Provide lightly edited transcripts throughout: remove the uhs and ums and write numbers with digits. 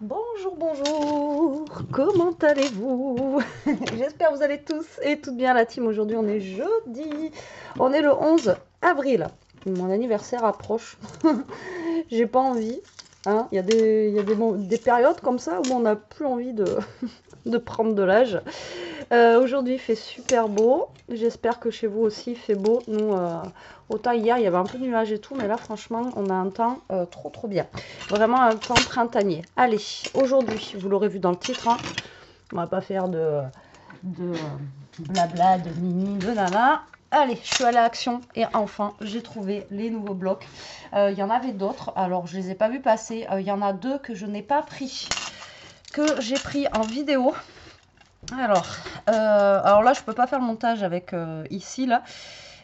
Bonjour, bonjour, comment allez-vous? J'espère que vous allez tous et toutes bien la team. Aujourd'hui on est jeudi, on est le 11 avril. Mon anniversaire approche, j'ai pas envie. Hein. Il y a des périodes comme ça où on n'a plus envie de prendre de l'âge. Aujourd'hui, il fait super beau. J'espère que chez vous aussi, il fait beau. Nous, autant hier, il y avait un peu de nuages et tout, mais là, franchement, on a un temps trop, trop bien. Vraiment un temps printanier. Allez, aujourd'hui, vous l'aurez vu dans le titre, hein, on va pas faire de blabla, de nini, de nana. Allez, je suis allée à l'action et enfin, j'ai trouvé les nouveaux blocs. Il y en avait d'autres, alors je les ai pas vus passer. Il y en a deux que je n'ai pas pris, que j'ai pris en vidéo. Alors là, je peux pas faire le montage avec ici, là.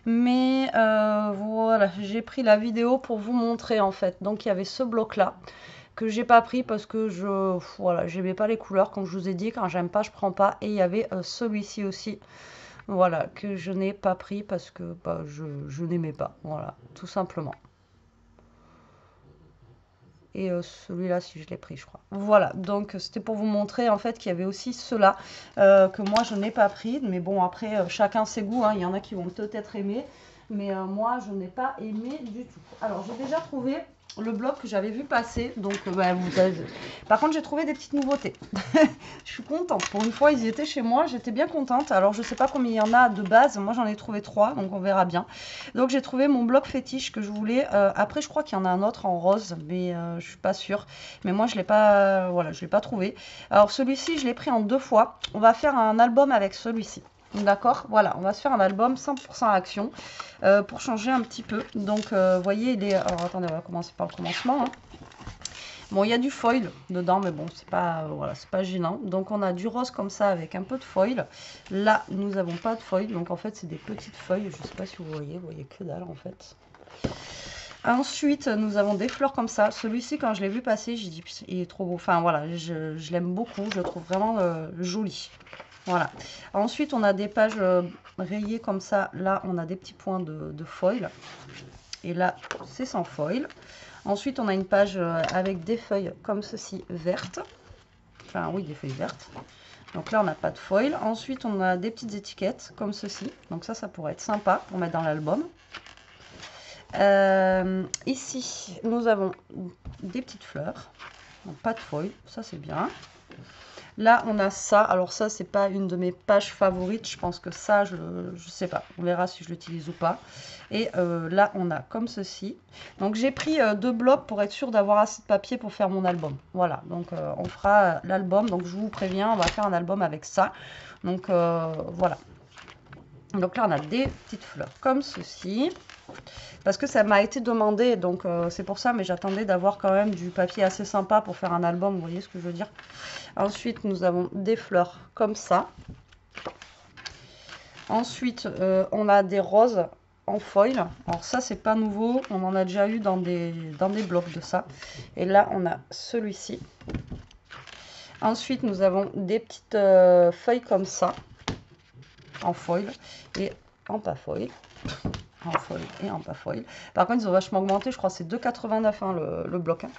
Mais voilà, j'ai pris la vidéo pour vous montrer, en fait. Donc, il y avait ce bloc-là que j'ai pas pris parce que voilà, j'aimais pas les couleurs. Comme je vous ai dit, quand j'aime pas, je prends pas. Et il y avait celui-ci aussi, voilà, que je n'ai pas pris parce que bah, je n'aimais pas. Voilà, tout simplement. Et celui-là, si je l'ai pris, je crois. Voilà, donc c'était pour vous montrer en fait qu'il y avait aussi ceux-là que moi je n'ai pas pris. Mais bon, après, chacun ses goûts, hein. Il y en a qui vont peut-être aimer, mais moi je n'ai pas aimé du tout. Alors, j'ai déjà trouvé le bloc que j'avais vu passer. Donc, bah, par contre, j'ai trouvé des petites nouveautés. Je suis contente. Pour une fois, ils y étaient chez moi. J'étais bien contente. Alors, je sais pas combien il y en a de base. Moi, j'en ai trouvé 3, donc on verra bien. Donc, j'ai trouvé mon bloc fétiche que je voulais. Après, je crois qu'il y en a un autre en rose, mais je suis pas sûre. Mais moi, je l'ai pas, voilà, je l'ai pas trouvé. Alors, celui-ci, je l'ai pris en 2 fois. On va faire un album avec celui-ci. D'accord, voilà, on va se faire un album 100% action pour changer un petit peu. Donc, vous voyez, il est. Alors, attendez, on va commencer par le commencement. Hein. Bon, il y a du foil dedans, mais bon, c'est pas, voilà, c'est pas gênant. Donc, on a du rose comme ça avec un peu de foil. Là, nous n'avons pas de foil. Donc, en fait, c'est des petites feuilles. Je sais pas si vous voyez que dalle, en fait. Ensuite, nous avons des fleurs comme ça. Celui-ci, quand je l'ai vu passer, j'ai dit, il est trop beau. Enfin, voilà, je l'aime beaucoup. Je le trouve vraiment joli. Voilà. Ensuite, on a des pages rayées comme ça. Là, on a des petits points de foil. Et là, c'est sans foil. Ensuite, on a une page avec des feuilles comme ceci, vertes. Enfin, oui, des feuilles vertes. Donc là, on n'a pas de foil. Ensuite, on a des petites étiquettes comme ceci. Donc ça pourrait être sympa pour mettre dans l'album. Ici, nous avons des petites fleurs. Donc, pas de foil, ça c'est bien. Là, on a ça. Alors ça, c'est pas une de mes pages favorites. Je pense que ça, je sais pas. On verra si je l'utilise ou pas. Et là, on a comme ceci. Donc j'ai pris 2 blocs pour être sûr d'avoir assez de papier pour faire mon album. Voilà, donc on fera l'album. Donc je vous préviens, on va faire un album avec ça. Donc voilà. Donc là, on a des petites fleurs comme ceci. Parce que ça m'a été demandé, donc c'est pour ça, mais j'attendais d'avoir quand même du papier assez sympa pour faire un album, vous voyez ce que je veux dire. Ensuite, nous avons des fleurs comme ça. Ensuite, on a des roses en foil. Alors ça, c'est pas nouveau, on en a déjà eu dans des blocs de ça. Et là, on a celui-ci. Ensuite, nous avons des petites feuilles comme ça, en foil et en pas foil. En foil et en pas foil. Par contre, ils ont vachement augmenté, je crois que c'est 2,89 hein, le bloc. Hein.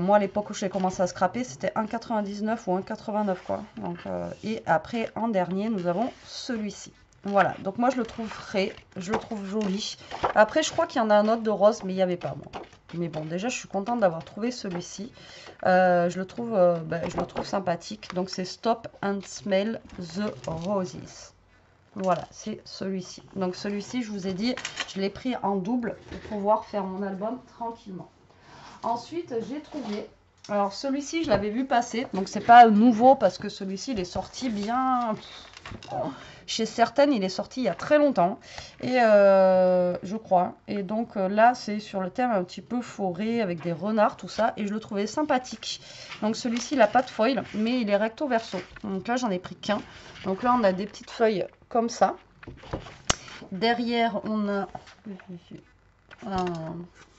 Moi, à l'époque où j'ai commencé à scraper, c'était 1,99 ou 1,89 quoi. Donc, et après, en dernier, nous avons celui-ci. Voilà, donc moi je le trouve frais, je le trouve joli. Après, je crois qu'il y en a un autre de rose, mais il n'y avait pas moi. Mais bon, déjà, je suis contente d'avoir trouvé celui-ci. Je le trouve sympathique. Donc, c'est Stop and Smell the Roses. Voilà, c'est celui-ci. Donc celui-ci, je vous ai dit, je l'ai pris en double pour pouvoir faire mon album tranquillement. Ensuite, j'ai trouvé... Alors celui-ci, je l'avais vu passer. Donc c'est pas nouveau parce que celui-ci, il est sorti bien... Chez certaines, il est sorti il y a très longtemps. Et je crois. Et donc là, c'est sur le thème un petit peu forêt avec des renards, tout ça. Et je le trouvais sympathique. Donc celui-ci, il n'a pas de foil, mais il est recto verso. Donc là, j'en ai pris qu'un. Donc là, on a des petites feuilles comme ça. Derrière, on a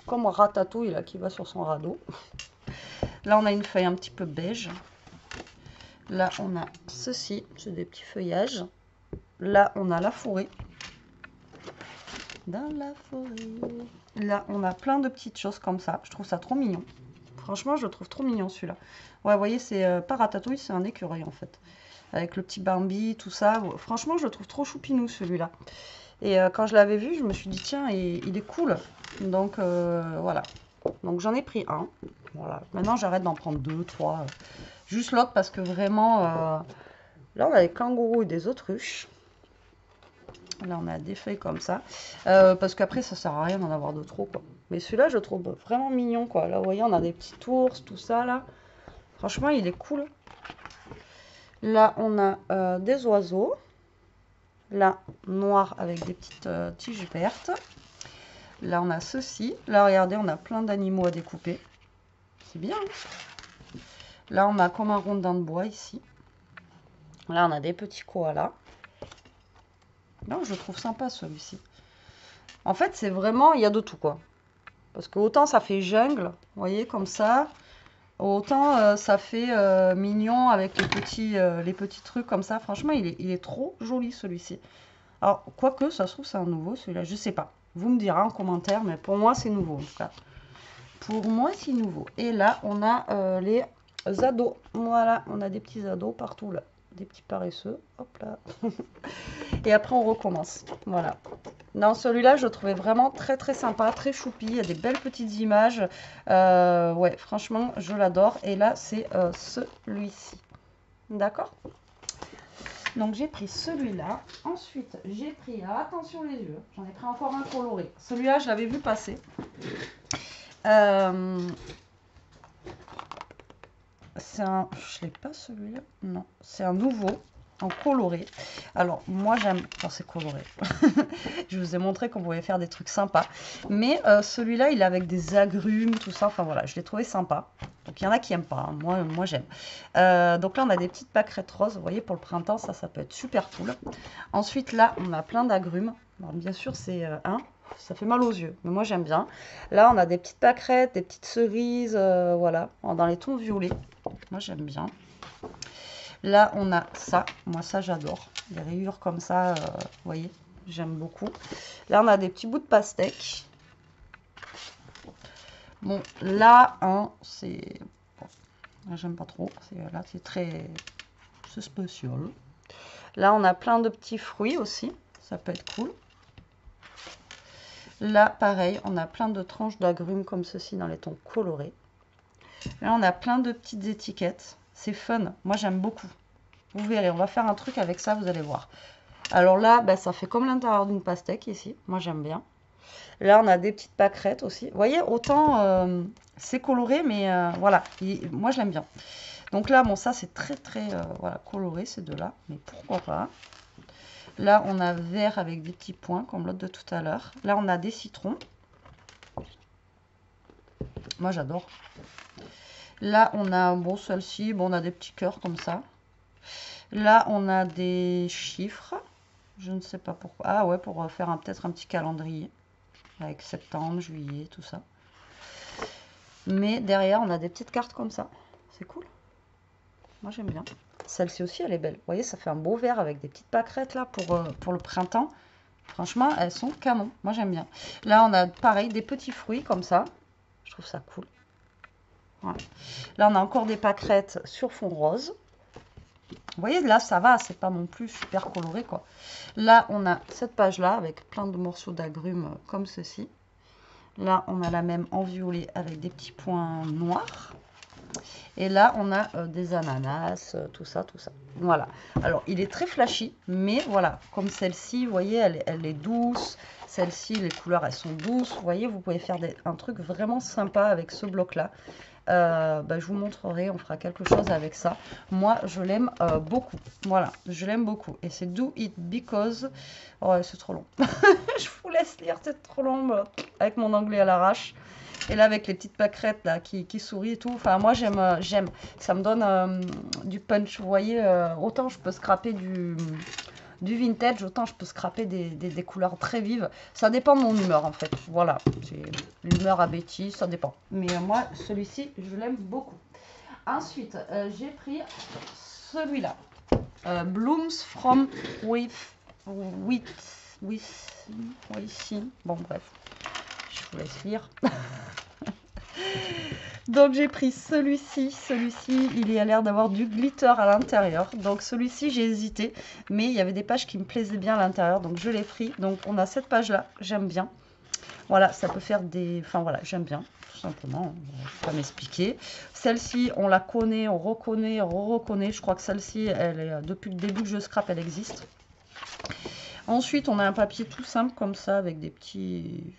comme un ratatouille là, qui va sur son radeau. Là, on a une feuille un petit peu beige. Là, on a ceci, c'est des petits feuillages. Là, on a la forêt. Dans la forêt. Là, on a plein de petites choses comme ça. Je trouve ça trop mignon. Franchement, je le trouve trop mignon celui-là. Ouais, vous voyez, c'est pas Ratatouille, c'est un écureuil en fait. Avec le petit Bambi, tout ça. Franchement, je le trouve trop choupinou celui-là. Et quand je l'avais vu, je me suis dit, tiens, il est cool. Donc voilà. Donc j'en ai pris un. Voilà. Maintenant, j'arrête d'en prendre deux, trois. Juste l'autre parce que vraiment, là, on a des kangourous et des autruches. Là, on a des feuilles comme ça. Parce qu'après, ça sert à rien d'en avoir de trop, quoi. Mais celui-là, je le trouve vraiment mignon, quoi. Là, vous voyez, on a des petits ours, tout ça, là. Franchement, il est cool. Là, on a des oiseaux. Là, noir avec des petites tiges vertes. Là, on a ceci. Là, regardez, on a plein d'animaux à découper. C'est bien, hein. Là, on a comme un rondin de bois ici. Là, on a des petits koalas. Non, je le trouve sympa celui-ci. En fait, c'est vraiment, il y a de tout, quoi. Parce que autant ça fait jungle, vous voyez, comme ça. Autant ça fait mignon avec les petits trucs comme ça. Franchement, il est trop joli celui-ci. Alors, quoique, ça se trouve, c'est un nouveau celui-là. Je sais pas. Vous me direz en commentaire, mais pour moi, c'est nouveau en tout cas. Pour moi, c'est nouveau. Et là, on a les ados. Voilà, on a des petits ados partout là. Des petits paresseux. Hop là. Et après, on recommence. Voilà. Non, celui-là, je le trouvais vraiment très très sympa, très choupi. Il y a des belles petites images. Ouais, franchement, je l'adore. Et là, c'est celui-ci. D'accord? Donc, j'ai pris celui-là. Ensuite, j'ai pris, attention les yeux, j'en ai pris encore un coloré. Celui-là, je l'avais vu passer. C'est un... Je l'ai pas celui-là. Non, c'est un nouveau. En coloré. Alors, moi, j'aime quand c'est coloré. Je vous ai montré qu'on pouvait faire des trucs sympas. Mais celui-là, il est avec des agrumes, tout ça. Enfin, voilà, je l'ai trouvé sympa. Donc, il y en a qui n'aiment pas. Hein. Moi j'aime. Donc là, on a des petites pâquerettes roses. Vous voyez, pour le printemps, ça peut être super cool. Ensuite, là, on a plein d'agrumes. Alors, bien sûr, c'est ça fait mal aux yeux. Mais moi, j'aime bien. Là, on a des petites pâquerettes, des petites cerises. Voilà, dans les tons violets. Moi, j'aime bien. Là, on a ça. Moi, ça, j'adore. Des rayures comme ça, vous voyez, j'aime beaucoup. Là, on a des petits bouts de pastèque. Bon, là, hein, c'est... Bon, j'aime pas trop. Là, c'est très... C'est spécial. Là, on a plein de petits fruits aussi. Ça peut être cool. Là, pareil, on a plein de tranches d'agrumes comme ceci dans les tons colorés. Là, on a plein de petites étiquettes. C'est fun. Moi, j'aime beaucoup. Vous verrez, on va faire un truc avec ça, vous allez voir. Alors là, bah, ça fait comme l'intérieur d'une pastèque ici. Moi, j'aime bien. Là, on a des petites pâquerettes aussi. Vous voyez, autant c'est coloré, mais voilà. Moi, je l'aime bien. Donc là, bon, ça, c'est très, très voilà, coloré, ces deux-là. Mais pourquoi pas. Là, on a vert avec des petits points, comme l'autre de tout à l'heure. Là, on a des citrons. Moi, j'adore. Là, on a, bon, celle-ci, bon, on a des petits cœurs comme ça. Là, on a des chiffres. Je ne sais pas pourquoi. Ah ouais, pour faire peut-être un petit calendrier. Avec septembre, juillet, tout ça. Mais derrière, on a des petites cartes comme ça. C'est cool. Moi, j'aime bien. Celle-ci aussi, elle est belle. Vous voyez, ça fait un beau vert avec des petites pâquerettes là pour le printemps. Franchement, elles sont canon. Moi, j'aime bien. Là, on a pareil, des petits fruits comme ça. Je trouve ça cool. Voilà. Là, on a encore des pâquerettes sur fond rose. Vous voyez, là, ça va, c'est pas non plus super coloré, quoi. Là, on a cette page-là avec plein de morceaux d'agrumes comme ceci. Là, on a la même en violet avec des petits points noirs. Et là, on a des ananas, tout ça, tout ça. Voilà. Alors, il est très flashy, mais voilà, comme celle-ci, vous voyez, elle est douce. Celle-ci, les couleurs, elles sont douces. Vous voyez, vous pouvez faire un truc vraiment sympa avec ce bloc-là. Je vous montrerai, on fera quelque chose avec ça. Moi, je l'aime beaucoup. Voilà, je l'aime beaucoup. Et c'est Do It Because... Oh, c'est trop long. Je vous laisse lire, c'est trop long, avec mon anglais à l'arrache. Et là, avec les petites pâquerettes là, qui sourient et tout. Enfin, moi, j'aime. Ça me donne du punch. Vous voyez, autant je peux scraper du vintage, autant je peux scraper des couleurs très vives. Ça dépend de mon humeur, en fait. Voilà, c'est l'humeur à Betty, ça dépend. Mais moi, celui-ci, je l'aime beaucoup. Ensuite, j'ai pris celui-là. Blooms from Within. Bon, bref. Je vous laisse lire. Donc j'ai pris celui-ci. Celui-ci, il a l'air d'avoir du glitter à l'intérieur. Donc celui-ci, j'ai hésité. Mais il y avait des pages qui me plaisaient bien à l'intérieur. Donc je l'ai pris. Donc on a cette page-là. J'aime bien. Voilà, ça peut faire des... Enfin voilà, j'aime bien. Tout simplement. Je ne vais pas m'expliquer. Celle-ci, on la connaît, on reconnaît, on reconnaît. Je crois que celle-ci, elle est depuis le début que je scrape, elle existe. Ensuite, on a un papier tout simple comme ça avec des petits,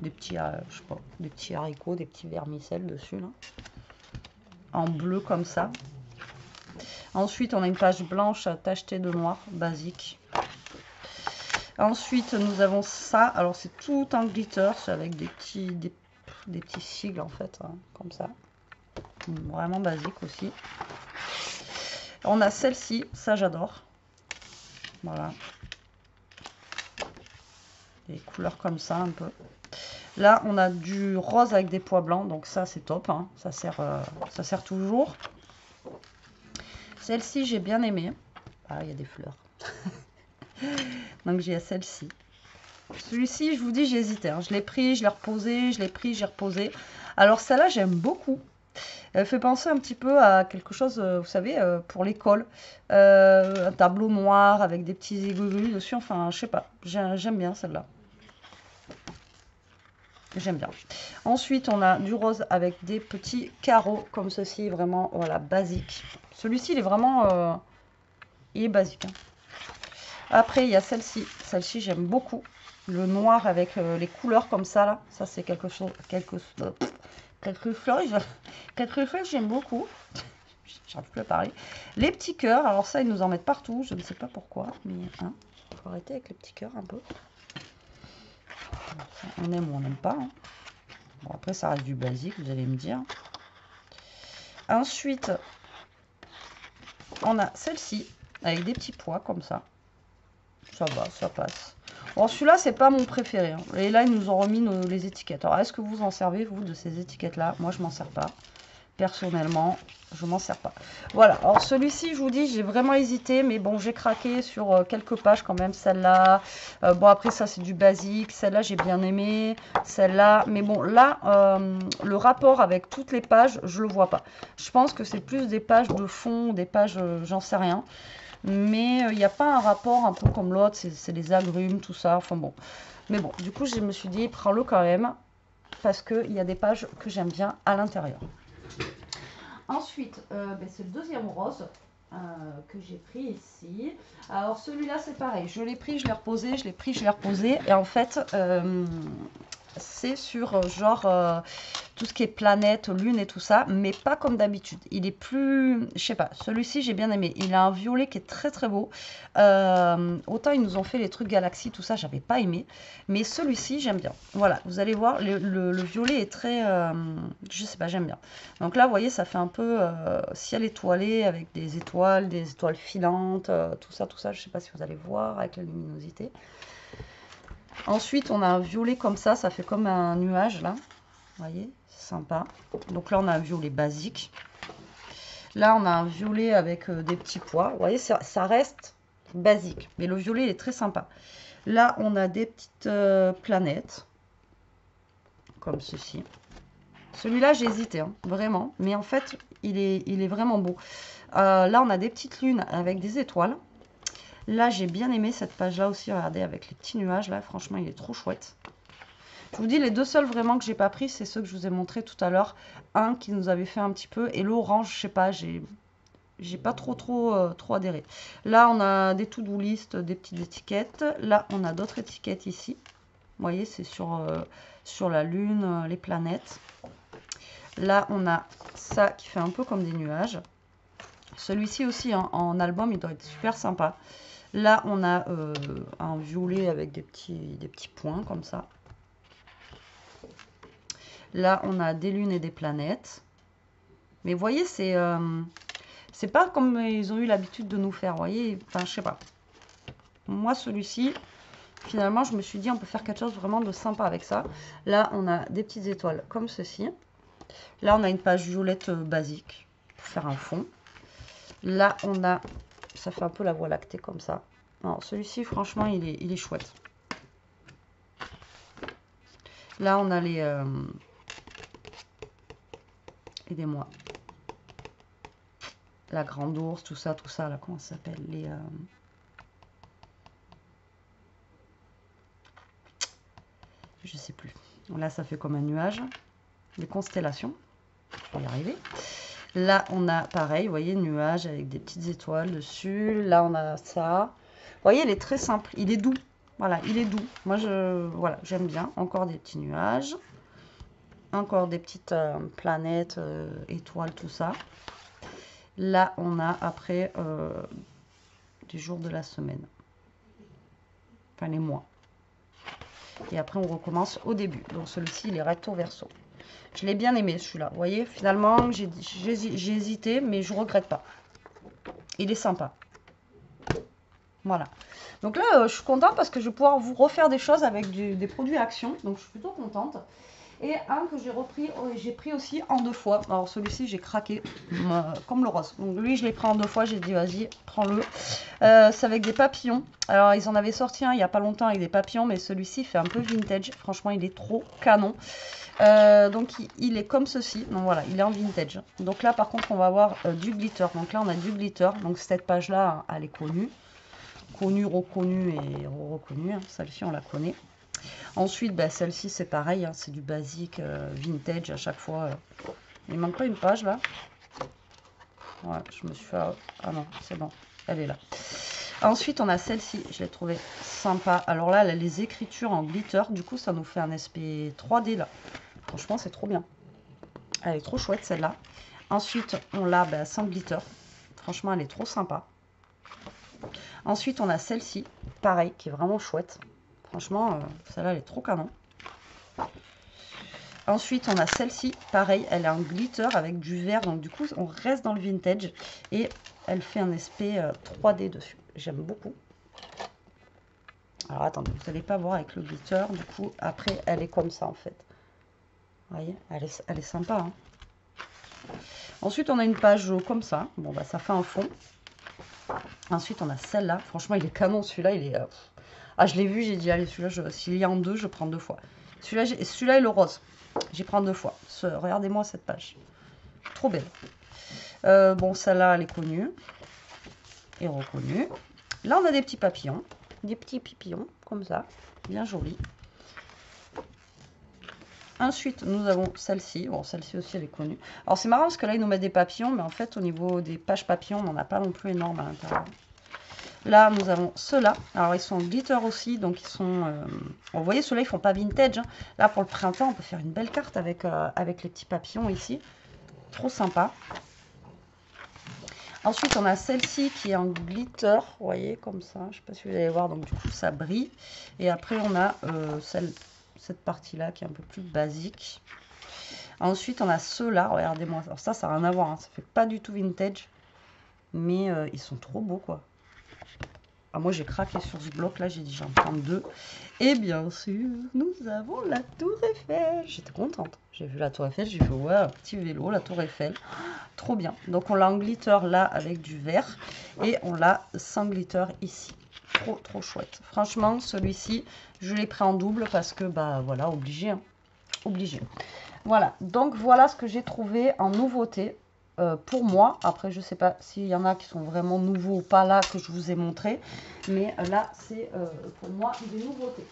je sais pas, des petits haricots, des petits vermicelles dessus là, en bleu comme ça. Ensuite, on a une page blanche tachetée de noir, basique. Ensuite, nous avons ça. Alors, c'est tout en glitter, c'est avec des petits sigles en fait, hein, comme ça. Vraiment basique aussi. On a celle-ci, ça j'adore. Voilà. Des couleurs comme ça un peu. Là, on a du rose avec des pois blancs, donc ça c'est top, hein. Ça sert toujours. Celle-ci, j'ai bien aimé. Ah, il y a des fleurs. Donc j'ai celle-ci. Celui-ci, je vous dis, j'ai hésité, hein. Je l'ai pris, je l'ai reposé, je l'ai pris, j'ai reposé. Alors celle-là, j'aime beaucoup. Elle fait penser un petit peu à quelque chose, vous savez, pour l'école. Un tableau noir avec des petits aiguilles dessus. Enfin, je sais pas. J'aime bien celle-là. J'aime bien. Ensuite, on a du rose avec des petits carreaux comme ceci. Vraiment, voilà, basique. Celui-ci, il est vraiment... il est basique. Hein. Après, il y a celle-ci. Celle-ci, j'aime beaucoup. Le noir avec les couleurs comme ça, là. Ça, c'est quelque chose... Quelque fleurs, j'aime beaucoup. J'arrive plus à parler. Les petits cœurs, alors ça, ils nous en mettent partout. Je ne sais pas pourquoi, mais hein, faut arrêter avec les petits cœurs un peu. Ça, on aime ou on n'aime pas. Hein. Bon, après, ça reste du basique, vous allez me dire. Ensuite, on a celle-ci, avec des petits pois comme ça. Ça va, ça passe. Bon, celui-là, c'est pas mon préféré. Hein. Et là, ils nous ont remis les étiquettes. Alors, est-ce que vous en servez, vous, de ces étiquettes-là? Moi, je m'en sers pas. Personnellement, je m'en sers pas. Voilà, alors celui-ci, je vous dis, j'ai vraiment hésité, mais bon, j'ai craqué sur quelques pages quand même, celle-là. Bon, après, ça, c'est du basique. Celle-là, j'ai bien aimé. Celle-là, mais bon, là, le rapport avec toutes les pages, je le vois pas. Je pense que c'est plus des pages de fond, des pages, j'en sais rien. Mais il n'y a pas un rapport un peu comme l'autre, c'est les agrumes, tout ça. Enfin bon. Mais bon, du coup, je me suis dit, prends-le quand même, parce qu'il y a des pages que j'aime bien à l'intérieur. Ensuite, c'est le deuxième rose que j'ai pris ici. Alors celui-là, c'est pareil. Je l'ai pris, je l'ai reposé, je l'ai pris, je l'ai reposé. Et en fait, c'est sur genre tout ce qui est planète, lune et tout ça, mais pas comme d'habitude. Il est plus, je sais pas, celui-ci j'ai bien aimé. Il a un violet qui est très très beau. Autant ils nous ont fait les trucs galaxies, tout ça, j'avais pas aimé, mais celui-ci j'aime bien. Voilà, vous allez voir, le violet est très, je sais pas, j'aime bien. Donc là, vous voyez, ça fait un peu ciel étoilé avec des étoiles filantes, tout ça, je sais pas si vous allez voir avec la luminosité. Ensuite, on a un violet comme ça fait comme un nuage là. Vous voyez, c'est sympa. Donc là, on a un violet basique. Là, on a un violet avec des petits pois. Vous voyez, ça reste basique. Mais le violet, il est très sympa. Là, on a des petites planètes. Comme ceci. Celui-là, j'ai hésité, hein, vraiment. Mais en fait, il est vraiment beau. Là, on a des petites lunes avec des étoiles. Là, j'ai bien aimé cette page-là aussi. Regardez, avec les petits nuages, là. Franchement, il est trop chouette. Je vous dis, les deux seuls vraiment que j'ai pas pris, c'est ceux que je vous ai montré tout à l'heure. Un qui nous avait fait un petit peu. Et l'orange, je sais pas, j'ai pas trop adhéré. Là, on a des to-do list, des petites étiquettes. Là, on a d'autres étiquettes ici. Vous voyez, c'est sur la lune, les planètes. Là, on a ça qui fait un peu comme des nuages. Celui-ci aussi, hein, en album, il doit être super sympa. Là, on a un violet avec des petits points comme ça. Là, on a des lunes et des planètes. Mais vous voyez, c'est pas comme ils ont eu l'habitude de nous faire. Vous voyez, enfin, je sais pas. Moi, celui-ci, finalement, je me suis dit, on peut faire quelque chose vraiment de sympa avec ça. Là, on a des petites étoiles comme ceci. Là, on a une page violette basique pour faire un fond. Là, on a... Ça fait un peu la voie lactée comme ça. Alors, celui-ci, franchement, il est chouette. Là, on a les Aidez-moi. La grande ours, tout ça, là, comment ça s'appelle? Je sais plus. Là, ça fait comme un nuage. Les constellations. Je vais y arriver. Là, on a pareil, vous voyez, nuage avec des petites étoiles dessus. Là, on a ça. Vous voyez, il est très simple. Il est doux. Voilà, il est doux. Moi, voilà, j'aime bien. Encore des petits nuages. Encore des petites planètes, étoiles, tout ça. Là, on a après des jours de la semaine. Enfin, les mois. Et après, on recommence au début. Donc, celui-ci, il est recto verso. Je l'ai bien aimé, celui-là. Vous voyez, finalement, j'ai hésité, mais je ne regrette pas. Il est sympa. Voilà. Donc là, je suis contente parce que je vais pouvoir vous refaire des choses avec des produits Action. Donc, je suis plutôt contente. Et un que j'ai repris, j'ai pris aussi en 2 fois. Alors celui-ci, j'ai craqué, comme le rose. Donc lui, je l'ai pris en 2 fois. J'ai dit, vas-y, prends-le. C'est avec des papillons. Alors, ils en avaient sorti un il n'y a pas longtemps avec des papillons. Mais celui-ci fait un peu vintage. Franchement, il est trop canon. Donc, il est comme ceci. Donc voilà, il est en vintage. Donc là, par contre, on va avoir du glitter. Donc là, on a du glitter. Donc cette page-là, elle est connue. Connue, reconnue et reconnue. Hein. Celle-ci, on la connaît. Ensuite, bah, celle-ci, c'est pareil, hein, c'est du basique vintage à chaque fois. Il manque pas une page là. Ouais, je me suis fait... Ah non, c'est bon, elle est là. Ensuite, on a celle-ci, je l'ai trouvée sympa. Alors là, elle a les écritures en glitter. Du coup, ça nous fait un aspect 3D là. Franchement, c'est trop bien. Elle est trop chouette celle-là. Ensuite, on l'a bah, sans glitter. Franchement, elle est trop sympa. Ensuite, on a celle-ci, pareil, qui est vraiment chouette. Franchement, celle-là, elle est trop canon. Ensuite, on a celle-ci, pareil, elle est en glitter avec du vert. Donc, du coup, on reste dans le vintage. Et elle fait un aspect 3D dessus. J'aime beaucoup. Alors, attendez, vous n'allez pas voir avec le glitter. Du coup, après, elle est comme ça, en fait. Vous voyez, elle est sympa. Hein. Ensuite, on a une page comme ça. Bon, bah, ça fait un fond. Ensuite, on a celle-là. Franchement, il est canon, celui-là. Il est... Ah, je l'ai vu, j'ai dit, allez, celui-là, s'il y a en 2, je prends 2 fois. Celui-là est le rose. J'y prends 2 fois. Regardez-moi cette page. Trop belle. Bon, celle-là, elle est connue. Et reconnue. Là, on a des petits papillons. Des petits papillons, comme ça. Bien jolis. Ensuite, nous avons celle-ci. Bon, celle-ci aussi, elle est connue. Alors, c'est marrant parce que là, ils nous mettent des papillons. Mais en fait, au niveau des pages papillons, on n'en a pas non plus énorme à l'intérieur. Là, nous avons ceux-là. Alors, ils sont en glitter aussi. Donc, ils sont... Vous voyez, ceux-là, ils font pas vintage. Hein. Là, pour le printemps, on peut faire une belle carte avec, avec les petits papillons ici. Trop sympa. Ensuite, on a celle-ci qui est en glitter. Vous voyez, comme ça. Je ne sais pas si vous allez voir. Donc, du coup, ça brille. Et après, on a cette partie-là qui est un peu plus basique. Ensuite, on a ceux-là. Regardez-moi. Alors, ça n'a rien à voir. Hein. Ça fait pas du tout vintage. Mais ils sont trop beaux, quoi. Ah, moi, j'ai craqué sur ce bloc-là. J'ai dit, j'en prends 2. Et bien sûr, nous avons la Tour Eiffel. J'étais contente. J'ai vu la Tour Eiffel. J'ai fait, ouais, un petit vélo, la Tour Eiffel. Trop bien. Donc, on l'a en glitter là avec du vert. Et on l'a sans glitter ici. Trop, trop chouette. Franchement, celui-ci, je l'ai pris en double parce que, bah, voilà, obligé. Hein. Obligé. Voilà. Donc, voilà ce que j'ai trouvé en nouveauté. Pour moi, après je sais pas s'il y en a qui sont vraiment nouveaux ou pas là que je vous ai montré, mais là c'est pour moi des nouveautés.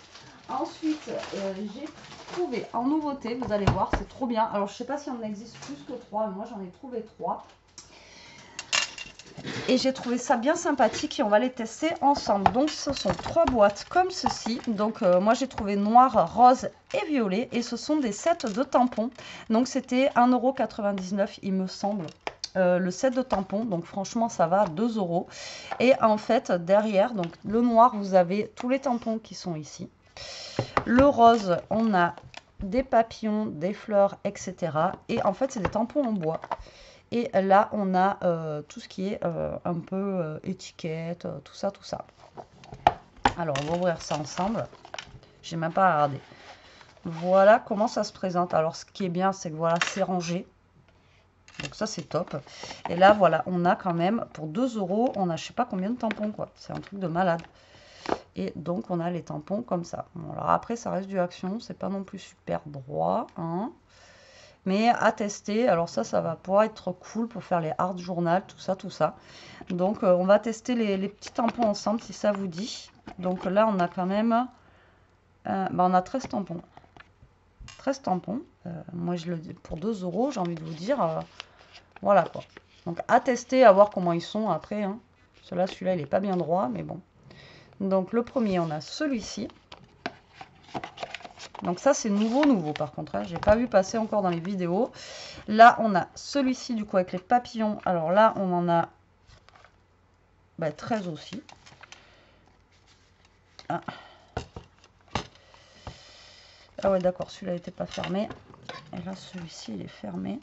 Ensuite j'ai trouvé en nouveauté, vous allez voir, c'est trop bien. Alors je sais pas si on existe plus que 3, moi j'en ai trouvé 3. Et j'ai trouvé ça bien sympathique et on va les tester ensemble. Donc ce sont 3 boîtes comme ceci. Donc moi j'ai trouvé noir, rose et violet. Et ce sont des sets de tampons. Donc c'était 1,99 € il me semble. Le set de tampons. Donc franchement ça va, 2 €. Et en fait derrière, donc le noir, vous avez tous les tampons qui sont ici. Le rose, on a des papillons, des fleurs, etc. Et en fait c'est des tampons en bois. Et là, on a tout ce qui est un peu étiquette, tout ça, tout ça. Alors, on va ouvrir ça ensemble. J'ai même pas à regarder. Voilà comment ça se présente. Alors, ce qui est bien, c'est que voilà, c'est rangé. Donc ça, c'est top. Et là, voilà, on a quand même, pour 2 €, on a je sais pas combien de tampons, quoi. C'est un truc de malade. Et donc, on a les tampons comme ça. Bon, alors après, ça reste du Action. C'est pas non plus super droit, hein. Mais à tester, alors ça va pouvoir être cool pour faire les art journal, tout ça, tout ça. Donc on va tester les petits tampons ensemble si ça vous dit. Donc là on a quand même, on a 13 tampons. 13 tampons, moi je le dis pour 2 €, j'ai envie de vous dire, voilà quoi. Donc à tester, à voir comment ils sont après. Hein. Celui-là il est pas bien droit, mais bon. Donc le premier, on a celui-ci. Donc ça c'est nouveau par contre, hein. J'ai pas vu passer encore dans les vidéos. Là on a celui-ci du coup avec les papillons. Alors là on en a 13 aussi. Ah, ouais d'accord, celui-là n'était pas fermé. Et là celui-ci il est fermé.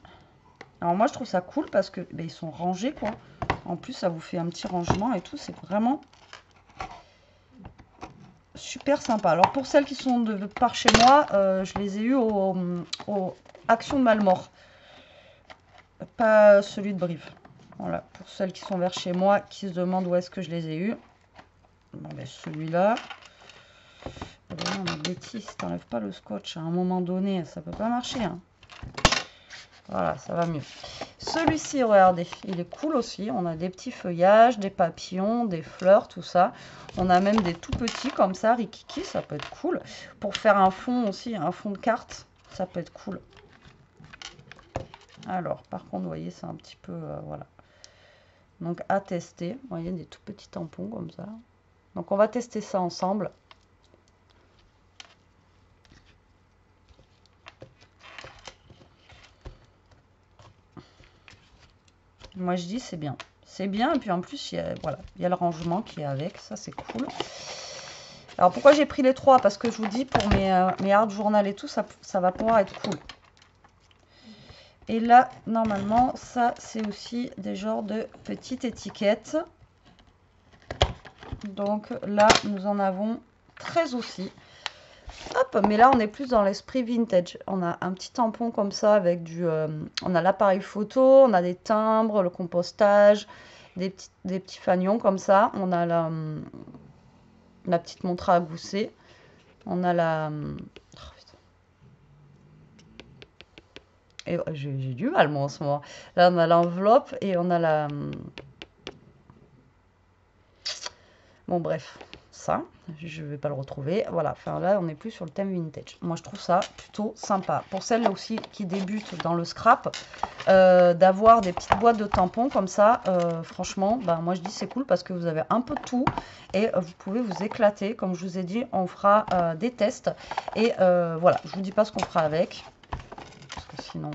Alors moi je trouve ça cool parce que ils sont rangés quoi. En plus ça vous fait un petit rangement et tout, c'est vraiment super sympa. Alors pour celles qui sont de par chez moi, je les ai eu au Action de Malmort. Pas celui de Brive. Voilà, pour celles qui sont vers chez moi, qui se demandent où est-ce que je les ai eu. Bon, celui-là. Betty, si t'enlèves pas le scotch à un moment donné, ça peut pas marcher. Hein. Voilà, ça va mieux. Celui-ci, regardez, il est cool aussi. On a des petits feuillages, des papillons, des fleurs, tout ça. On a même des tout petits comme ça, rikiki, ça peut être cool. Pour faire un fond aussi, un fond de carte, ça peut être cool. Alors, par contre, vous voyez, c'est un petit peu, voilà. Donc, à tester. Vous voyez, des tout petits tampons comme ça. Donc, on va tester ça ensemble. Moi, je dis, c'est bien. C'est bien, et puis en plus, voilà, il y a le rangement qui est avec. Ça, c'est cool. Alors, pourquoi j'ai pris les 3? Parce que je vous dis, pour mes art journal et tout, ça va pouvoir être cool. Et là, normalement, ça, c'est aussi des genres de petites étiquettes. Donc là, nous en avons 13 aussi. Hop, mais là, on est plus dans l'esprit vintage. On a un petit tampon comme ça avec du... on a l'appareil photo, on a des timbres, le compostage, des petits fanions comme ça. On a la petite montre à gousset. On a la... Et j'ai du mal, moi, en ce moment. Là, on a l'enveloppe et on a la... Bon, bref, ça, je ne vais pas le retrouver. Voilà, enfin là, on n'est plus sur le thème vintage. Moi, je trouve ça plutôt sympa. Pour celles aussi qui débutent dans le scrap, d'avoir des petites boîtes de tampons comme ça, franchement, moi, je dis c'est cool parce que vous avez un peu de tout et vous pouvez vous éclater. Comme je vous ai dit, on fera des tests. Et voilà, je ne vous dis pas ce qu'on fera avec. Parce que sinon...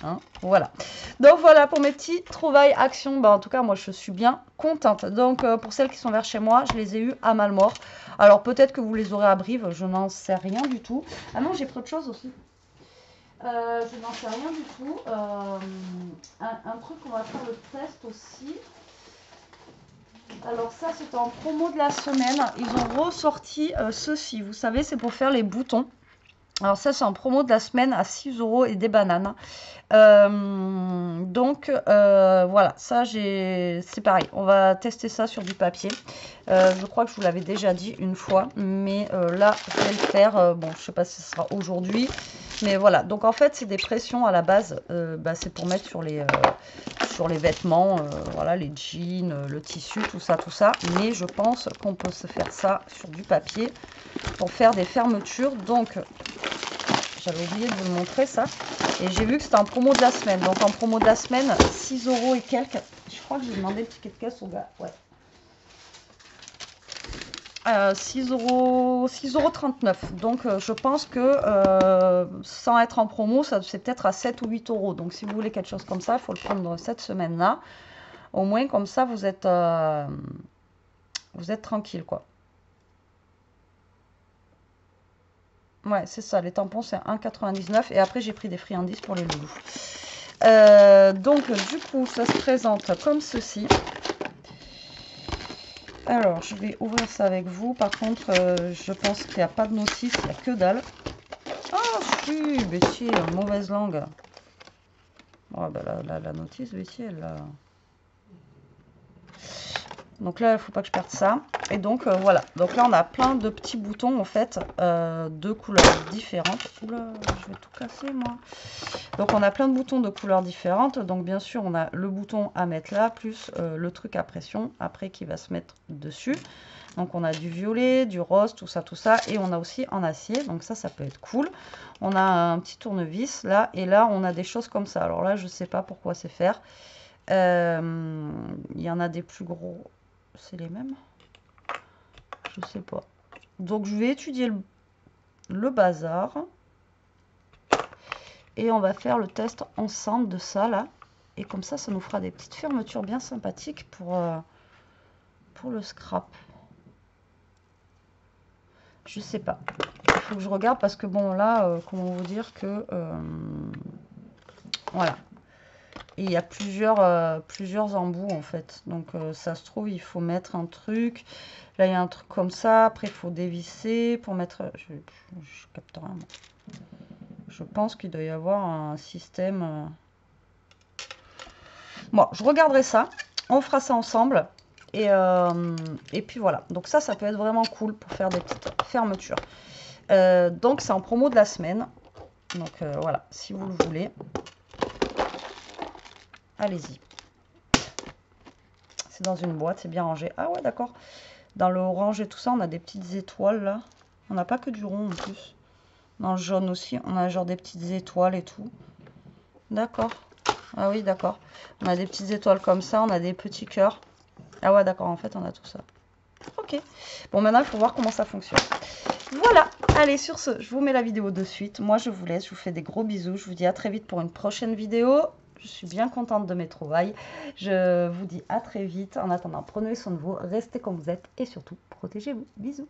Hein, voilà. Donc voilà pour mes petits trouvailles actions. En tout cas, moi je suis bien contente. Donc pour celles qui sont vers chez moi, je les ai eues à Malmort. Alors peut-être que vous les aurez à Brive, je n'en sais rien du tout. Ah non, j'ai pris autre chose aussi. Je n'en sais rien du tout. Un truc, on va faire le test aussi. Alors ça, c'est en promo de la semaine. Ils ont ressorti ceci. Vous savez, c'est pour faire les boutons. Alors ça, c'est en promo de la semaine à 6 € et des bananes. Donc voilà, ça c'est pareil. On va tester ça sur du papier. Je crois que je vous l'avais déjà dit une fois, mais là, je vais le faire. Bon, je sais pas si ce sera aujourd'hui, mais voilà. Donc en fait, c'est des pressions à la base. C'est pour mettre sur les vêtements, voilà, les jeans, le tissu, tout ça, tout ça. Mais je pense qu'on peut se faire ça sur du papier pour faire des fermetures. Donc j'avais oublié de vous le montrer ça. Et j'ai vu que c'était en promo de la semaine. Donc en promo de la semaine, 6 € et quelques. Je crois que j'ai demandé le ticket de caisse au gars. Ouais. 6,39 €. Donc je pense que sans être en promo, ça c'est peut-être à 7 ou 8 €. Donc si vous voulez quelque chose comme ça, il faut le prendre cette semaine-là. Au moins comme ça, vous êtes tranquille quoi. Ouais, c'est ça, les tampons c'est 1,99 € et après j'ai pris des friandises pour les loulous. Donc du coup, ça se présente comme ceci. Alors, je vais ouvrir ça avec vous. Par contre, je pense qu'il n'y a pas de notice, il n'y a que dalle. Ah si, Betty, mauvaise langue. Oh, la notice, Betty, elle... Donc là, il ne faut pas que je perde ça. Et donc, voilà. Donc là, on a plein de petits boutons, en fait, de couleurs différentes. Oula, je vais tout casser, moi. Donc, on a plein de boutons de couleurs différentes. Donc, bien sûr, on a le bouton à mettre là, plus le truc à pression, après, qui va se mettre dessus. Donc, on a du violet, du rose, tout ça, tout ça. Et on a aussi en acier. Donc, ça peut être cool. On a un petit tournevis, là. Et là, on a des choses comme ça. Alors là, je ne sais pas pourquoi c'est faire. Il y en a des plus gros. C'est les mêmes? Je sais pas. Donc je vais étudier le bazar. Et on va faire le test ensemble de ça là. Et comme ça nous fera des petites fermetures bien sympathiques pour le scrap. Je sais pas. Il faut que je regarde parce que bon là, comment vous dire que... voilà. Et il y a plusieurs embouts en fait. Donc ça se trouve, il faut mettre un truc. Là, il y a un truc comme ça. Après, il faut dévisser pour mettre... Je capte rien. Je pense qu'il doit y avoir un système... Bon, je regarderai ça. On fera ça ensemble. Et puis voilà. Donc ça peut être vraiment cool pour faire des petites fermetures. Donc c'est en promo de la semaine. Donc voilà, si vous le voulez. Allez-y. C'est dans une boîte, c'est bien rangé. Ah ouais, d'accord. Dans le orange et tout ça, on a des petites étoiles là. On n'a pas que du rond en plus. Dans le jaune aussi, on a genre des petites étoiles et tout. D'accord. Ah oui, d'accord. On a des petites étoiles comme ça, on a des petits cœurs. Ah ouais, d'accord, en fait, on a tout ça. Ok. Bon, maintenant, il faut voir comment ça fonctionne. Voilà. Allez, sur ce, je vous mets la vidéo de suite. Moi, je vous laisse. Je vous fais des gros bisous. Je vous dis à très vite pour une prochaine vidéo. Je suis bien contente de mes trouvailles. Je vous dis à très vite. En attendant, prenez soin de vous, restez comme vous êtes et surtout, protégez-vous. Bisous.